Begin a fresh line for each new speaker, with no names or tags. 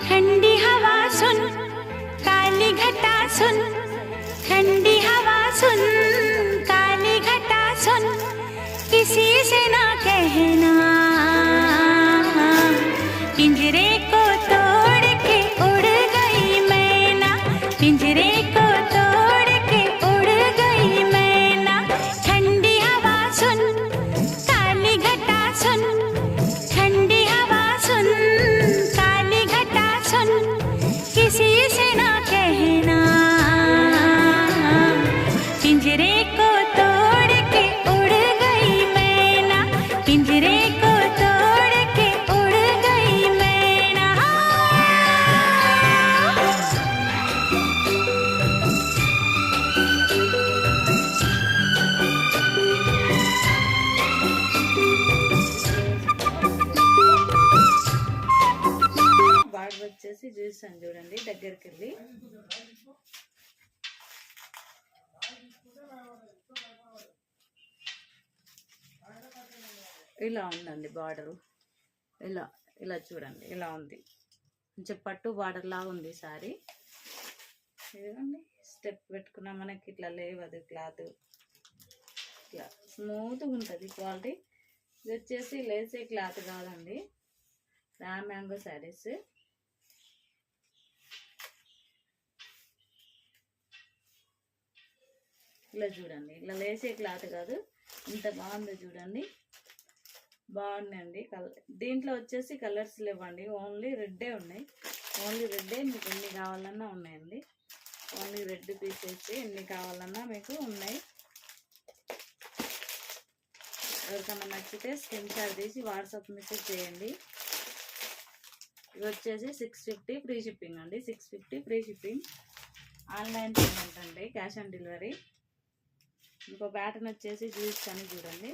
ठंडी हवा सुन, काली घटा सुन, ठंडी हवा सुन, काली घटा सुन, किसी से ना कहना, पिंजरे को तोड़ के उड़ गई मैना, पिंजरे को तोड़ के उड़ गई मैना। ठंडी हवा सुन, काली घटा सुन, ठंडी हवा सुन, काली घटा सुन, किसी से ना कहना, पिंजरे को तोड़ के उड़ गई मैना, पिंजरे को तोड़ के उड़ गई मैना।
బాగా వచ్చేసి చూసాను చూడండి దగ్గరికి వెళ్ళి. ఇలా ఉందండి బార్డరు. ఇలా ఇలా చూడండి ఇలా ఉంది. కొంచెం పట్టు బార్డర్ లాగా ఉంది సారీ. ఇదిగోండి స్టెప్ పెట్టుకున్నా మనకి ఇట్లా లేవదు క్లాత్. ఇట్లా స్మూత్గా ఉంటుంది క్వాలిటీ. ఇది వచ్చేసి లేసే క్లాత్ కాదండి, రా మ్యాంగో శారీస్. ఇలా చూడండి, ఇలా లేసే క్లాత్ కాదు, ఇంత బాగుంది చూడండి. బాగున్నాయండి కలర్. దీంట్లో వచ్చేసి కలర్స్ లేవండి, ఓన్లీ రెడ్డే ఉన్నాయి. ఓన్లీ రెడ్డే మీకు ఎన్ని కావాలన్నా ఉన్నాయండి. ఓన్లీ రెడ్ పీసెస్ ఎన్ని కావాలన్నా మీకు ఉన్నాయి. ఎవరికన్నా నచ్చితే స్క్రీన్ షాట్ తీసి వాట్సాప్ మెసేజ్ చేయండి. ఇది వచ్చేసి 650 ఫ్రీ షిప్పింగ్ అండి. 650 ఫ్రీ షిప్పింగ్. ఆన్లైన్ పేమెంట్ అండి, క్యాష్ ఆన్ డెలివరీ. ఇంకో ప్యాటర్న్ వచ్చేసి చూపిస్తాను చూడండి.